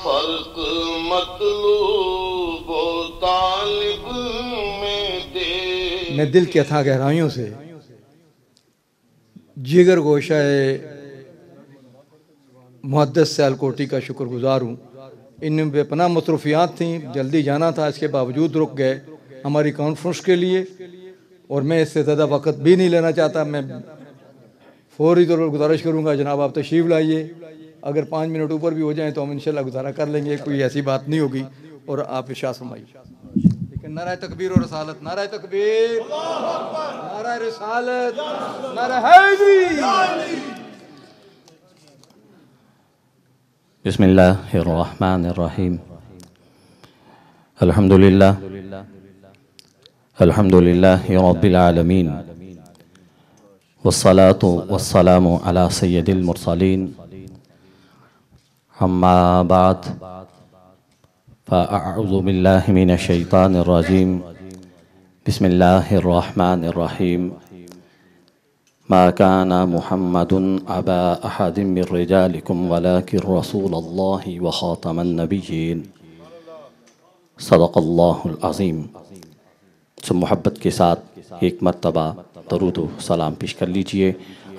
Folk मतलूब व तालिब में दे। मैं दिल की अथाह गहराइयों से जिगर गोशाए मुहद्दिस सियालकोटी का शुक्रगुजार हूँ। इन बेपनाह मसरूफियात थी, जल्दी जाना था, इसके बावजूद रुक गए हमारी कॉन्फ्रेंस के लिए, और मैं इससे ज़्यादा वक्त भी नहीं लेना चाहता। मैं फौरी तौर पर गुजारिश करूँगा जनाब आप तशरीफ़ लाइए, अगर 5 मिनट ऊपर भी हो जाएँ तो हम इंशाल्लाह गुजारा कर लेंगे, कोई ऐसी बात नहीं होगी। और आप इरशाद फरमाइए। लेकिन नारा तकबीर और रसालत, नारा तकबीर, नारा रिसालत, नारा हैदरी। बिस्मिल्लाहिर्रहमानिर्रहीम। अल्हम्दुलिल्लाह अल्हम्दुलिल्लाहि रब्बिल आलमीन वस्सलातु वस्सलामु अला सय्यदिल मुरसलीन अम्मा बाद फ़अऊज़ु बिल्लाहि मिनश शैतानिर रजीम। बिस्मिल्लाहिर्रहमानिर्रहीम। मा काना मुहम्मदुन अबा अहदिम मिर रिजालिकुम वलाकिन रसूलल्लाहि व खातमन नबिय्यीन। सदक़ल्लाहुल अज़ीम। सब मोहब्बत के साथ एक मर्तबा दरूद व सलाम पेश कर लीजिए।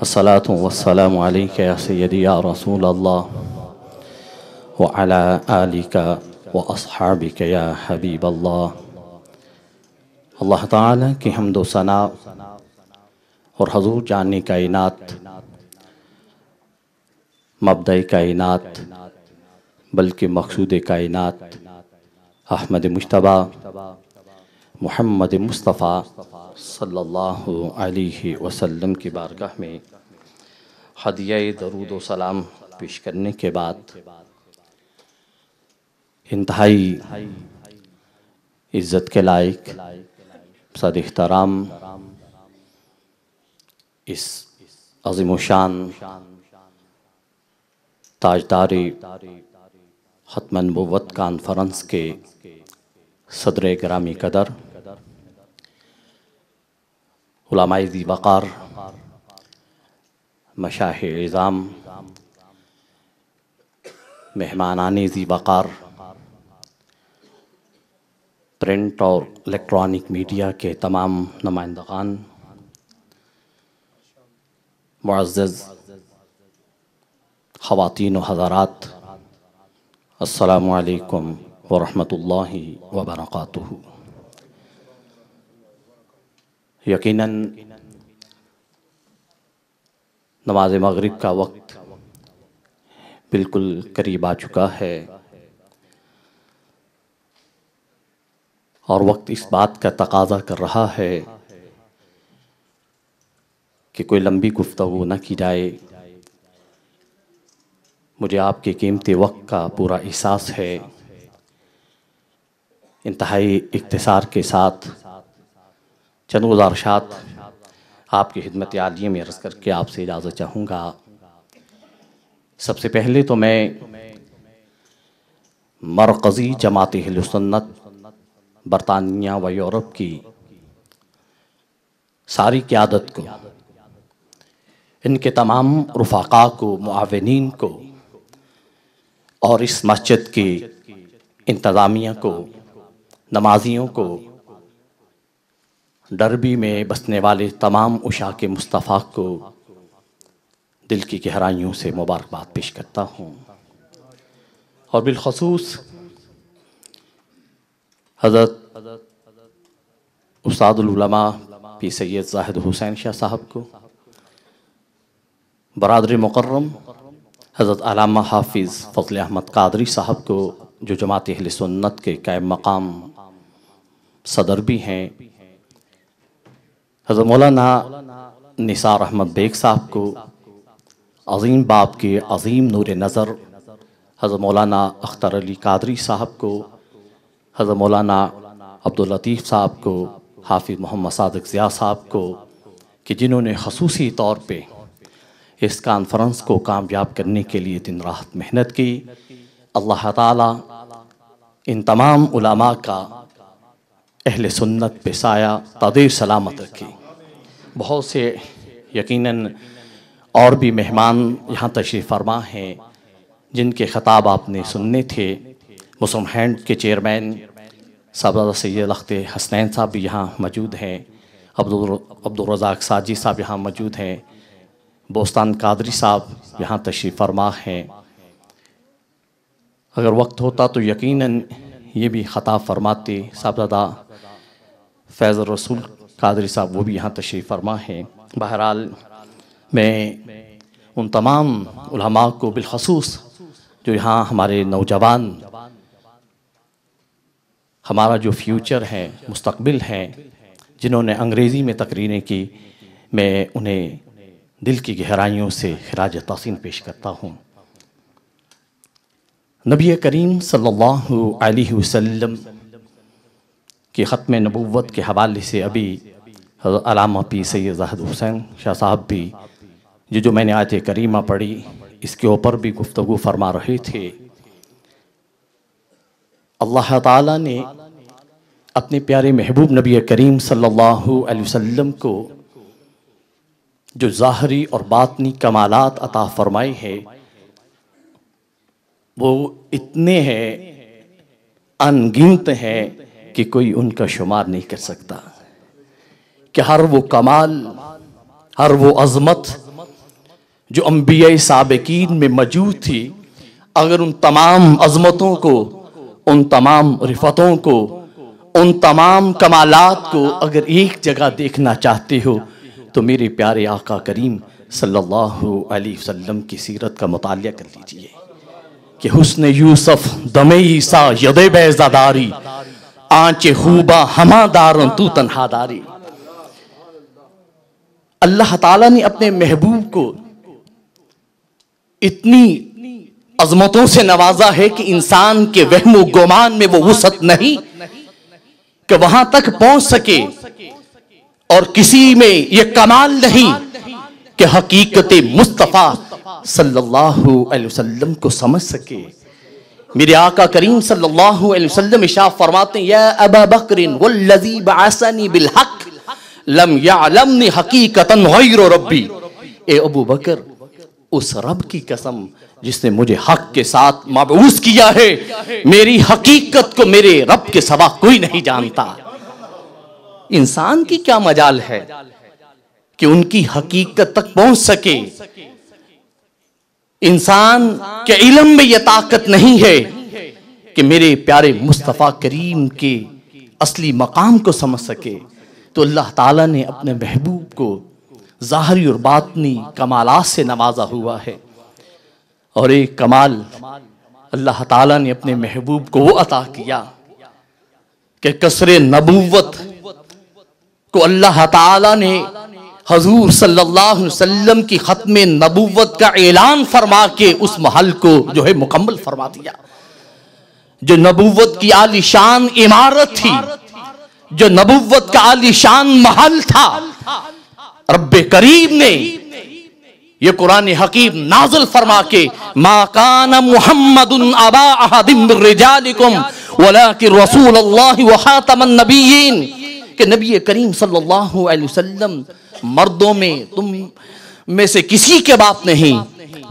अस्सलातु वस्सलामु अलैका या सय्यदी या रसूल अल्लाह व अला आलिका व अस्हाबिका या हबीब अल्लाह। अल्लाह ताला की हम्द व सना और हजूर जाने कायनात, मबदा कायनात बल्कि मकसूद कायनात अहमद मुज्तबा मुहम्मद मुस्तफ़ा सल्लल्लाहु अलैहि वसल्लम की बारगाह में हदिया दरूद व सलाम पेश करने के बाद इंतहाई इज़्ज़त के लायक सद एहतराम इस अज़ीमुशान ताजदारी ख़त्म नबुव्वत कॉन्फ्रेंस के सदर ग्रामी कदर उलमाए ज़ी वक़ार, मशाइख़ इज़ाम, मेहमानाने ज़ी वक़ार, प्रिंट और इलेक्ट्रॉनिक मीडिया के तमाम नुमाइंदगान, मुअज़्ज़ज़ ख़वातीन व हज़रात, अस्सलामु अलैकुम व रहमतुल्लाहि व बरकातुहू। यकीनन नमाज मग़रिब का वक्त बिल्कुल करीब आ चुका है और वक्त इस बात का तकाज़ा कर रहा है कि कोई लंबी गुफ्तगू न की जाए। मुझे आपके कीमती वक्त का पूरा एहसास है। इंतहाई इख्तिसार के साथ चंद गुज़ारिशात आपकी खिदमत आलिया में अर्ज़ करके आपसे इजाज़त चाहूँगा। सबसे पहले तो मैं मरकज़ी जमात अहले सुन्नत बरतानिया व यूरोप की सारी क़यादत को, इनके तमाम रुफ़ाक़ा को, मुआविनीन को और इस मस्जिद की इंतज़ामिया को, नमाजियों को, डरबी में बसने वाले तमाम उशाक़ मुस्तफ़ा को दिल की गहराइयों से मुबारकबाद पेश करता हूँ। और बिलख़ुसूस हज़रत उस्तादुल उलमा पी सैयद ज़ाहिद हुसैन शाह साहब को, बरादरी मुकर्रम हज़रत अल्लामा हाफिज़ फ़ज़ल अहमद क़ादरी साहब को, जो जमात अहले सुन्नत के कायम मकाम सदर भी हैं, हज़रत मौलाना निसार अहमद बेग साहब को, अज़ीम बाप के अज़ीम नूर नज़र हज़रत मौलाना अख्तर अली क़ादरी साहब को, हज़रत मौलाना अब्दुल लतीफ़ साहब को, हाफिज़ मोहम्मद सादिक़ ज़िया साहब को, कि जिन्होंने ख़ुसूसी तौर पे इस कॉन्फ्रेंस को कामयाब करने के लिए दिन रात मेहनत की। अल्लाह ताला इन तमाम उलमा का अहले सुन्नत पे साया तादीर सलामत रखे। बहुत से यकीनन और भी मेहमान यहाँ तशरीफ़ फरमा हैं जिनके ख़ताब आपने सुनने थे, मुस्लिम हैंड के चेयरमैन साहबजादा सैयद लख्त हसनैन साहब भी यहाँ मौजूद हैं, अब्दुल रज़ाक साजी साहब यहाँ मौजूद हैं, बोस्तान कादरी साहब यहाँ तशरीफ़ फरमा हैं। अगर वक्त होता तो यकीनन ये भी ख़ताब फरमाते। साहबजादा फैज़ रसूल कादरी साहब वो भी यहाँ तशरीफ़ फरमा हैं। बहरहाल मैं उन तमाम उलमा को बिलखसूस जो यहाँ हमारे नौजवान, हमारा जो फ्यूचर है, मुस्तकबिल है, जिन्होंने अंग्रेज़ी में तकरीरें की, मैं उन्हें दिल की गहराइयों से खिराज तहसीन पेश करता हूँ। नबी करीम सल्लल्लाहु अलैहि वसल्लम की ख़त्म नबुव्वत के हवाले से अभी अल्लामा पी सैयद ज़ाहिद हुसैन शाह साहब भी जो मैंने आयत करीमा पढ़ी इसके ऊपर भी गुफ्तगू फरमा रहे थे। अल्लाह ताला ने अपने प्यारे महबूब नबी करीम सल्लल्लाहु अलैहि वसल्लम को जो ज़ाहरी और बातनी कमालात अता फरमाए हैं वो इतने हैं, अनगिनत हैं कि कोई उनका शुमार नहीं कर सकता। कि हर वो कमाल, हर वो अज़मत जो अंबिया साबिकीन में मौजूद थी, अगर उन तमाम अज़मतों को, उन तमाम रिफ़तों को, उन तमाम कमालात को अगर एक जगह देखना चाहते हो तो मेरे प्यारे आका करीम सल्लल्लाहु अलैहि वसल्लम की सीरत का मुतालिया कर लीजिए। कि हुस्न यूसुफ दमे ईसा यदे बैज़ादारी, आंचे खूबा हमादारन तू तन्हादारी। अल्लाह ताला ने अपने महबूब को इतनी अजमतों से नवाजा है कि इंसान के वहम गुमान में वो वुसअत नहीं कि वहां तक पहुंच सके, और किसी में ये कमाल नहीं कि हकीकत मुस्तफ़ा सल्लल्लाहु अलैहि वसल्लम को समझ सके। मेरे आका करीम सल्लल्लाहु अलैहि वसल्लम इरशाद फरमाते हैं, या अबा बकरिन वल्लज़ी बअसनी बिल हक़ लम यअलमनी हकीकतन गैर रब्बी। ए अबू बकर, उस रब की कसम जिसने मुझे हक के साथ मबऊस किया है, मेरी हकीकत को मेरे रब के सिवा कोई नहीं जानता। इंसान की क्या मजाल है कि उनकी हकीकत तक पहुंच सके। इंसान के इल्म में यह ताकत नहीं है कि मेरे प्यारे मुस्तफ़ा करीम के असली मकाम को समझ सके। तो अल्लाह ताला ने अपने महबूब को ज़ाहरी और बातनी कमालात से नवाजा हुआ है। और एक कमाल अल्लाह ताला ने अपने महबूब को वो अता किया कि कसरे नबूवत को अल्लाह ताला ने हजूर सल्लल्लाहु अलैहि वसल्लम की खत्म नबूवत का ऐलान फरमा के उस महल को जो है मुकम्मल फरमा दिया। जो नबूवत की आलीशान इमारत थी, जो नबूवत का आलीशान महल था, रब्बे करीम ने ये कुरान हकीम नाज़िल फरमा के मा काना मुहम्मदुन अबा अहदिम मिर रिजालिकुम वलाकिन रसूलुल्लाह व खातमन नबिय्यीन, कि नबी करीम सल्लल्लाहु अलैहि वसल्लम मर्दों में तुम में से किसी के बाप नहीं,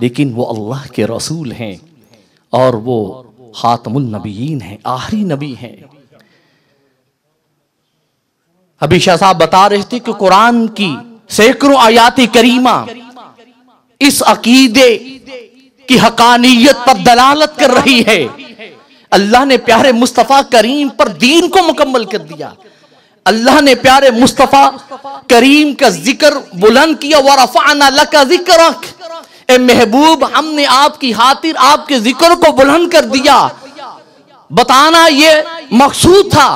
लेकिन वो अल्लाह के रसूल हैं और वो खातमुल नबिय्यीन हैं, आखिरी नबी हैं। अभी शाह साहब बता रहे थे कि कुरान की सैकड़ों आयात करीमा इस अकीदे की हकानियत पर दलालत कर रही है। अल्लाह ने प्यारे मुस्तफ़ा करीम पर दीन को मुकम्मल कर दिया। अल्लाह ने प्यारे मुस्तफ़ा करीम का जिक्र बुलंद किया, व रफ़अना लका ज़िक्रक, ए महबूब हमने आपकी खातिर आपके जिक्र को बुलंद कर दिया। बताना ये मकसूद था,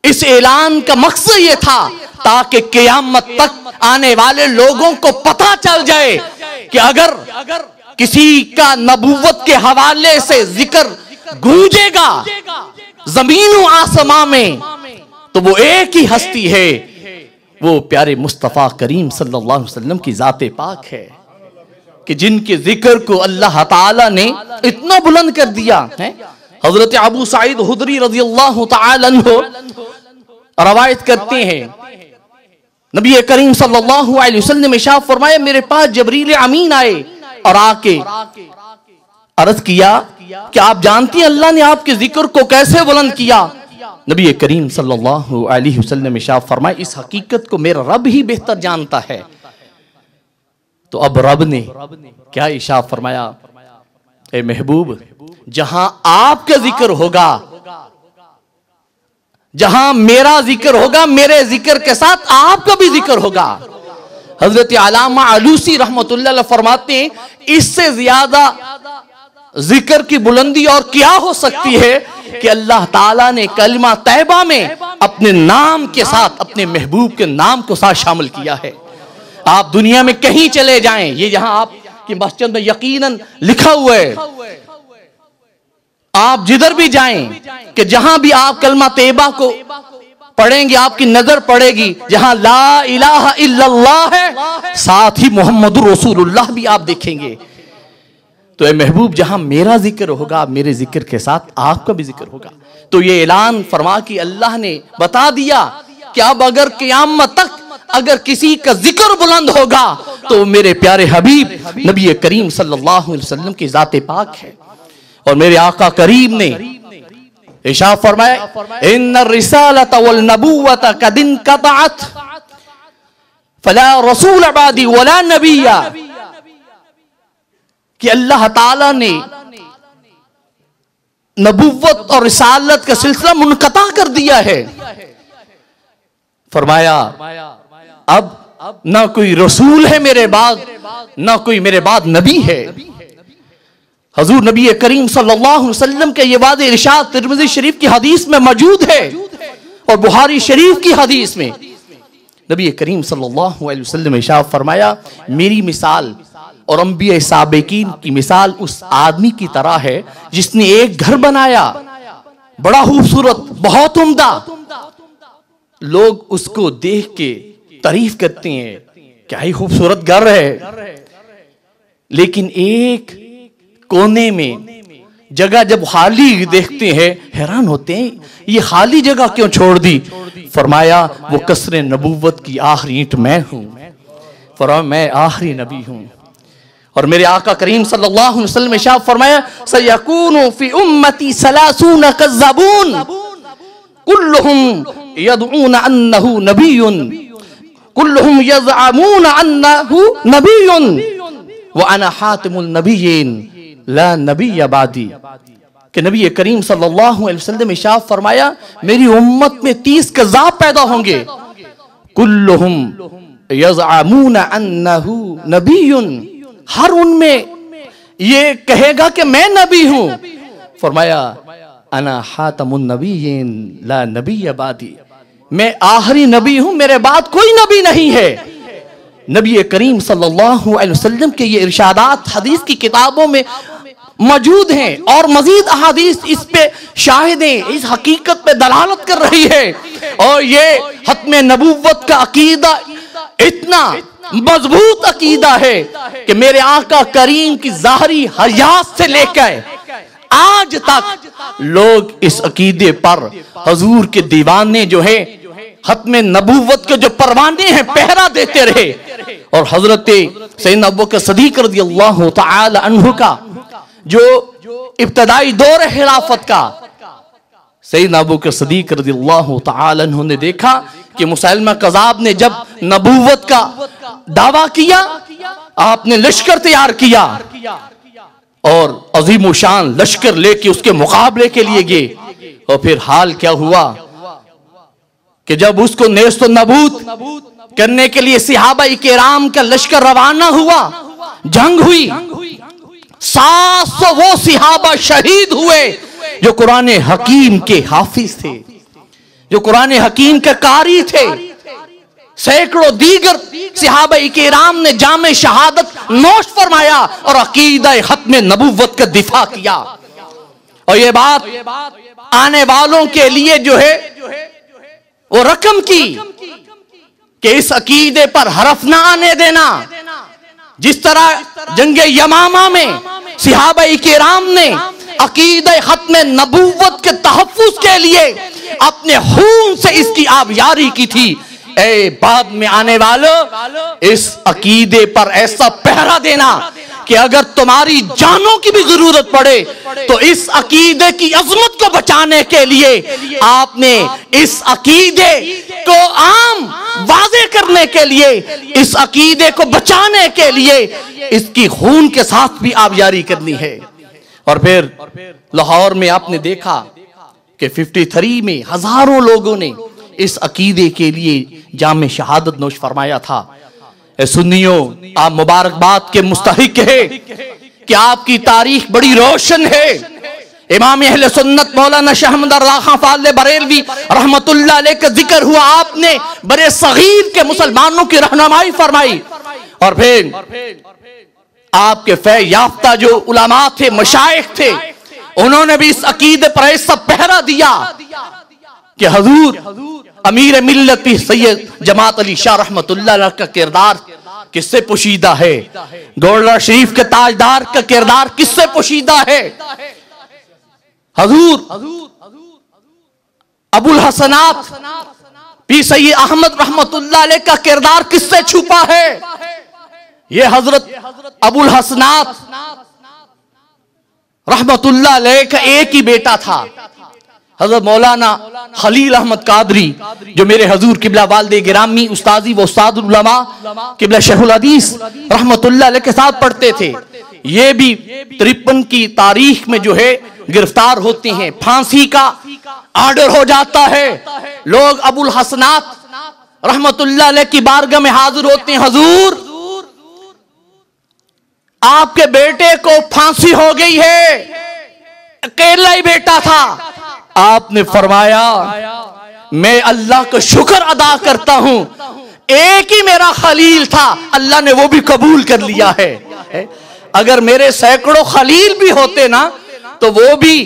इस ऐलान का मकसद ये था ताकि क़यामत तक आने वाले लोगों को पता चल जाए कि अगर किसी का नबूवत के हवाले से जिक्र गूंजेगा जमीन व आसमां में तो वो एक ही हस्ती है, वो प्यारे मुस्तफ़ा करीम सल्लल्लाहु अलैहि वसल्लम की ज़ाते पाक है कि जिनके जिक्र को अल्लाह ताला ने इतना बुलंद कर दिया है। हजरत अबू सईद खुदरी रज़ियल्लाहु ताला अन्हु रवायत करते हैं, नबी करीम सल्लल्लाहु अलैहि वसल्लम ने इरशाद फरमाया, मेरे पास जबरील अमीन आए और आके अर्ज किया कि आप जानती हैं अल्लाह ने आपके जिक्र को कैसे बुलंद किया? नबी करीम सल्लल्लाहु अलैहि वसल्लम इरशाद फरमाए, इस हकीकत को मेरा रब ही बेहतर जानता है। तो अब रब ने क्या इरशाद फरमाया, ए महबूब, जहां आपका जिक्र होगा, जहां मेरा जिक्र होगा, मेरे जिक्र के साथ आपका भी जिक्र होगा। हजरत अल्लामा आलूसी रहमतुल्लाह अलैह फरमाते हैं, इससे ज्यादा जिक्र की बुलंदी और क्या हो सकती है कि अल्लाह ताला ने कलमा तैबा में अपने नाम के साथ अपने महबूब के नाम को साथ शामिल किया है। आप दुनिया में कहीं चले जाएं, ये जहां आपकी मस्जिद में यकीनन लिखा हुआ है, आप जिधर भी जाएं कि जहां भी आप कलमा तैबा को पढ़ेंगे आपकी नजर पड़ेगी जहां ला इलाहा इल्लल्लाह है, साथ ही मोहम्मद रसूलुल्लाह भी आप देखेंगे। तो ए महबूब, जहां मेरा जिक्र होगा, मेरे जिक्र के साथ आपका भी जिक्र होगा। तो ये ऐलान फरमा कि अल्लाह ने बता दिया कि अब अगर क़यामत तक अगर किसी का जिक्र बुलंद होगा तो मेरे प्यारे हबीब नबी करीम सल्लल्लाहु अलैहि वसल्लम की ज़ाते पाक है। और मेरे आका करीम ने इरशाद फरमाया, इन्ना रिसालत वल नबुव्वत कद इनक़तअत फला रसूल बादी वला नबिय्या, कि अल्लाह ताला ने नबुव्वत और रिसालत का सिलसिला मुनक़ता कर दिया है। फरमाया अब ना कोई रसूल है मेरे बाद, ना कोई मेरे बाद नबी है। हजूर नबी करीम सल्लल्लाहु अलैहि वसल्लम के ये वादे इरशाद तिरमिज़ी शरीफ की हदीस में मौजूद है और बुखारी शरीफ की हदीस में नबी करीम सल्लल्लाहु अलैहि वसल्लम इरशाद फरमाया, मेरी मिसाल और अंबिया साबिकीन की मिसाल उस आदमी की तरह है जिसने एक घर बनाया, बड़ा खूबसूरत, बहुत उम्दा। लोग उसको देख के तारीफ करते हैं, क्या ही खूबसूरत घर है, लेकिन एक कोने में जगह जब खाली देखते हैं हैरान होते हैं, ये खाली जगह क्यों छोड़ दी? फरमाया, वो कसरे नबूवत की आखिरी ईंट मैं हूं। फरमाया, मैं आखिरी नबी हूं। और मेरे आका करीम सल्लल्लाहु अलैहि वसल्लम ने इरशाद फरमाया, सयकूनु फी उम्मती सलासून कज़्ज़ाबून कुल्लुहुम यदऊन अन्नहु नबियुन कुल्लुहुम यज़अमून अन्नहु नबियुन व अना हातिमुन नबिय्यीन ला नबिय्य बादी। कि नबी करीम सल्लल्लाहु अलैहि वसल्लम ने इरशाद फरमाया, मेरी उम्मत में 30 कज़्ज़ाब पैदा होंगे, कुल्लुहुम यज़अमून अन्नहु नबियुन, हर उनमें ये कहेगा कि मैं नबी हूं। फरमाया, अना हातमुन नबिय्यीन ला नबिय्य बादी, मैं आखिरी नबी हूं, मेरे बाद कोई नबी नहीं है। नबी करीम सल्लल्लाहु अलैहि वसल्लम के ये इरशादात हदीस की किताबों में मौजूद हैं और मजीद अहादीस इस पे शाहिदें, इस हकीकत पे दलालत कर रही है। और ये खत्म नबूवत का अकीदा इतना मजबूत अकीदा है कि मेरे आका करीम की ज़ाहरी हयात से लेकर आज तक लोग इस अकीदे पर हजूर के दीवाने जो है, खत्म नबूवत के जो परवाने हैं, पहरा देते रहे। और हजरत सैयदना अबू बकर सिद्दीक़ रज़ियल्लाहु तआला अन्हु का जो इब्तदाई दौर खिलाफत का, सैयदना अबू बकर सिद्दीक़ रज़ियल्लाहु तआला अन्हु ने देखा कि मुसैलमा कज़्ज़ाब ने जब नबूवत का दावा किया, आपने लश्कर तैयार किया और अजीम शान लश्कर लेके उसके मुकाबले के लिए गए। और फिर हाल क्या हुआ कि जब उसको नेस्तो नबूद करने के लिए सहाबा किराम का लश्कर रवाना हुआ, जंग हुई, 700 वो सहाबा शहीद हुए जो कुरान हकीम के हाफिज थे, जो कुरान हकीम के कारी थे। सैकड़ों दीगर सहाबा किराम ने जामे शहादत नोश फरमाया और अकीदा खत्म नबूवत का दिफा किया। और ये बात आने वालों के लिए जो है वो रकम की कि इस अकीदे पर हरफ ना आने देना। जिस तरह जंगे यमामा में सहाबा किराम ने अकीदे खत्म नबूवत के तहफ्फुज के लिए अपने खून से इसकी आबियारी की थी, ए बाद में आने वालों इस अकीदे पर ऐसा पहरा देना कि अगर तुम्हारी जानों की भी जरूरत पड़े तो इस अकीदे की अजमत को बचाने के लिए आपने इस अकीदे को आम वाज़े करने के लिए, इस अकीदे को बचाने के लिए इसकी खून के साथ भी आबयारी करनी है। और फिर लाहौर में आपने देखा कि 53 में हजारों लोगों ने इस अकीदे के लिए जाम शहादत नोश फरमाया था। सुन्नियों, आप मुबारकबाद के मुस्तहिक है कि आपकी तारीख बड़ी रोशन है। इमाम अहले सुन्नत मौलाना शाह अहमद रज़ा खां फाज़िल बरेलवी रहमतुल्लाह अलैह का जिक्र हुआ। आपने बड़े सगीर के मुसलमानों की रहनुमाई फरमाई। और फिर आपके फै याफ्ता जो उलमा थे, मशाइख थे, उन्होंने भी इस अकीदे पर ऐसा पहरा दिया कि हजूर अमीर मिल्लत सैयद जमात अली शाह रहमतुल्लाह अलैह का किरदार किससे पोशीदा है, गोल्डा शरीफ के ताजदार का किरदार किससे पोशीदा है, हजूर अबुल हसनात पी सैयद अहमद रहमतुल्लाह अलैह का किरदार किससे छुपा है। ये हजरत अबुल हसनात रहमतुल्लाह अलैह का एक ही बेटा था, हजरत मौलाना खलील अहमद कादरी, जो मेरे हजूर किबला वालिद गिरामी उस्तादी व उस्तादुल उलमा किबला शेखुल हदीस रहमतुल्लाह अलैह के साथ पढ़ते थे। ये भी 53 की तारीख में जो है गिरफ्तार होते हैं, फांसी का आर्डर हो जाता है। लोग अबुल हसनात रहमतुल्लाह अलैह की बारगाह में हाजिर होते हैं, हजूर आपके बेटे को फांसी हो गई है, अकेला ही बेटा था। आपने फरमाया मैं अल्लाह का शुक्र अदा करता हूं, एक ही मेरा खलील था, अल्लाह ने वो भी कबूल कर लिया है। अगर मेरे सैकड़ों खलील भी होते ना तो वो भी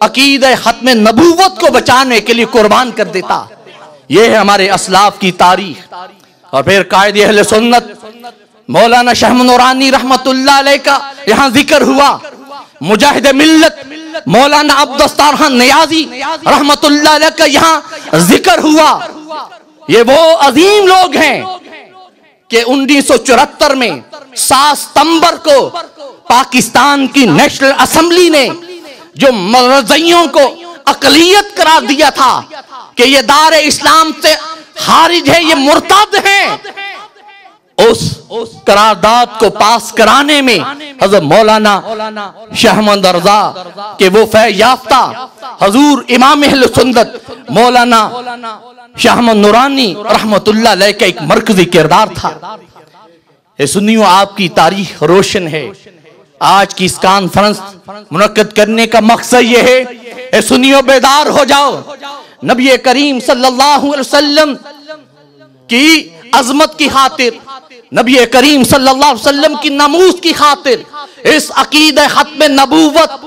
अकीदे खत्म नबूवत को बचाने के लिए कुर्बान कर देता। ये है हमारे असलाफ की तारीख। और फिर कायदे अहले सुन्नत मौलाना शाह नूरानी रहमतुल्लाह अलैह का यहाँ जिक्र हुआ। मुजाहिद मिल्लत मौलाना अब्दुस्तार खान नियाजी रहमतुल्लाह अलैह का यहाँ जिक्र हुआ। ये वो अजीम लोग हैं कि 1974 में 7 सितंबर को पाकिस्तान की नेशनल असेंबली ने जो मरज़इयों को अक़लियत करार दिया था कि ये दार इस्लाम से खारिज है, ये मुर्तद हैं, उस करारदाद को पास कराने में हजरत मौलाना शाह अहमद रज़ा के वो फै याफ्ता हजूर इमाम अहले सुन्नत मौलाना शाह अहमद नूरानी रहमतुल्लाह अलैह का एक मरकजी किरदार था। ये सुन्नियों, आपकी तारीख रोशन है। आज की इस कॉन्फ्रेंस मुनक्कद करने का मकसद ये है, सुन्नियों बेदार हो जाओ। नबी करीम सल्लल्लाहु अलैहि वसल्लम की अजमत की खातिर, नबी करीम सल्लल्लाहु अलैहि वसल्लम की नमूस की खातिर, इस अकीदे खत्म नबूवत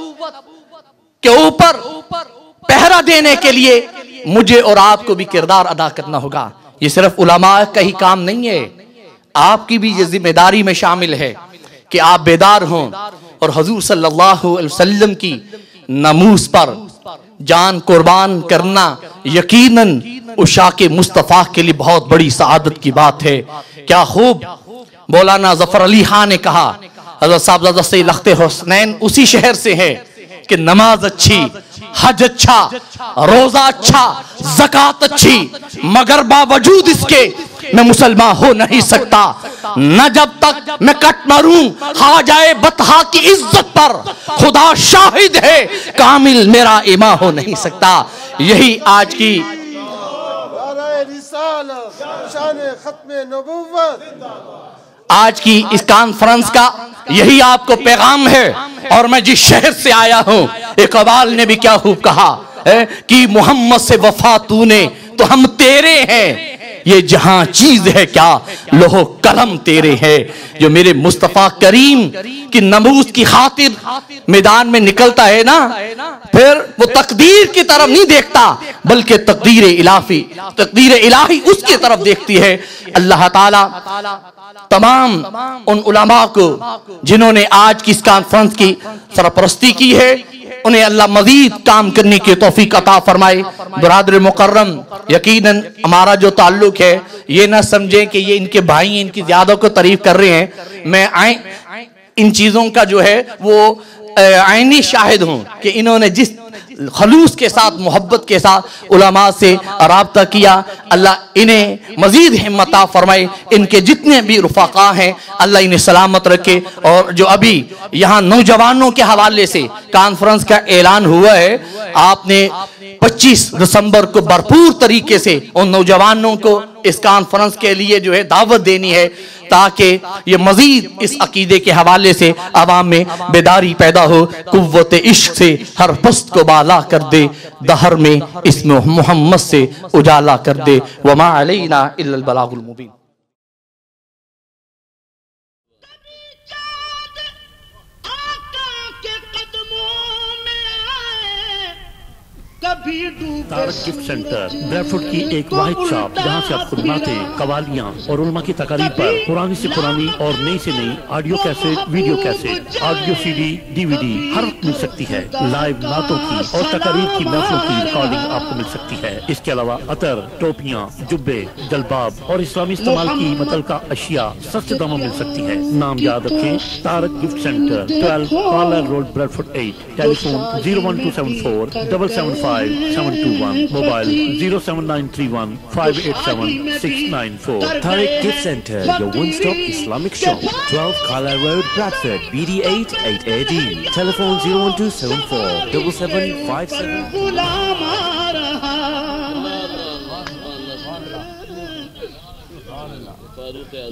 के ऊपर पहरा देने के लिए मुझे और आपको भी किरदार अदा करना होगा। ये सिर्फ उलमा का ही काम नहीं है, आपकी भी ये जिम्मेदारी में शामिल है कि आप बेदार हों और हुजूर सल्लल्लाहु अलैहि वसल्लम की नमूस पर जान कुर्बान करना यकीनन उशाके मुस्तफ़ा के लिए बहुत बड़ी सआदत की बात है। क्या खूब मौलाना जफर अली खान ने कहा, हज़रत साहबजादा सैयद लख्ते हुसैन उसी शहर से है कि नमाज अच्छी, हज अच्छा, रोजा अच्छा, ज़कात अच्छी, मगर बावजूद इसके मैं मुसलमान हो नहीं सकता। न जब तक मैं कट मरूं खा जाए बतहा की इज्जत पर, खुदा शाहिद है कामिल मेरा ईमा हो नहीं सकता। यही आज की इस कॉन्फ्रेंस का यही आपको पैगाम है। और मैं जिस शहर से आया हूं, इकबाल ने भी क्या खूब कहा कि मोहम्मद से वफा तूने तो हम तेरे हैं, ये जहां चीज है क्या लोहो कलम तेरे है। जो मेरे मुस्तफा करीम की नमूस की खातिर मैदान में निकलता है ना, फिर वो तकदीर की तरफ नहीं देखता बल्कि तकदीर इलाही उसकी तरफ देखती है। अल्लाह ताला तमाम उन उलमा को जिन्होंने आज की इस कॉन्फ्रेंस की सरपरस्ती की है, उन्हें अल्लाह मजीद काम करने की तौफीक अता फरमाए। बरादर मुकर्रम, यकीनन हमारा जो ताल्लुक है ये ना समझें कि ये इनके भाई इनकी ज्यादा को तारीफ कर रहे हैं। मैं इन चीज़ों का जो है वो आईनी शाहिद हूँ कि इन्होंने जिस खलूस के साथ, मोहब्बत के साथ उलमा से राब्ता किया। अल्लाह इन्हें मजीद हिम्मत फरमाए, इनके जितने भी रुफ़ाक़ा हैं अल्लाह इन्हें सलामत रखे। और जो अभी यहाँ नौजवानों के हवाले से कॉन्फ्रेंस का ऐलान हुआ है, आपने 25 दिसंबर को भरपूर तरीके से उन नौजवानों को इस कॉन्फ्रेंस के लिए जो है दावत देनी है, ताकि ये मजीद इस अकीदे के हवाले से आवाम में बेदारी पैदा हो, कुव्वत इश्क से हर पस्त को बाला कर दे, दहर में इसमें मोहम्मद से उजाला कर दे। वमा अलैना इल्लल बलागुल मुबीन। तारक गिफ्ट सेंटर ब्रैडफोर्ड की एक वाहिद शॉप, जहाँ से आपको नातें, कवालियाँ और उलमा की तकारीर पर पुरानी से पुरानी और नई से नई audio cassette, video cassette, audio CD, DVD हर वक्त मिल सकती है। लाइव नातों की और तकारीर की महफिलों की रिकॉर्डिंग आपको मिल सकती है। इसके अलावा अतर, टोपियाँ, जुब्बे, जलबाब और इस्लामी इस्तेमाल की मुतल्लिका अशिया सस्ते दामों में मिल सकती है। नाम याद रखें, Tarak gift centre, 12 collar road, Bradford 8। Telephone 01274 775 721, mobile 07931 587 694। Tariq Gift Center, your one-stop Islamic shop, 12 Kala Road, Bradford, BD8 8AD. Telephone 01274 7757.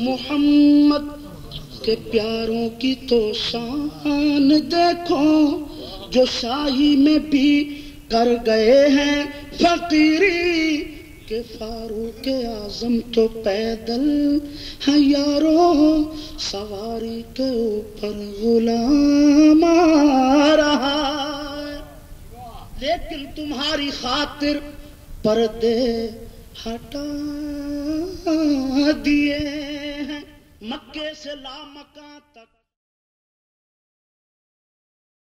Mohammad के प्यारों की तो शान देखो, जो शाही में भी कर गए हैं फकीरी, के फारूक आजम तो पैदल है यारो, सवारी के ऊपर गुलाम आ रहा है। लेकिन तुम्हारी खातिर पर्दे हटा दिए हैं, मक्के से लामकान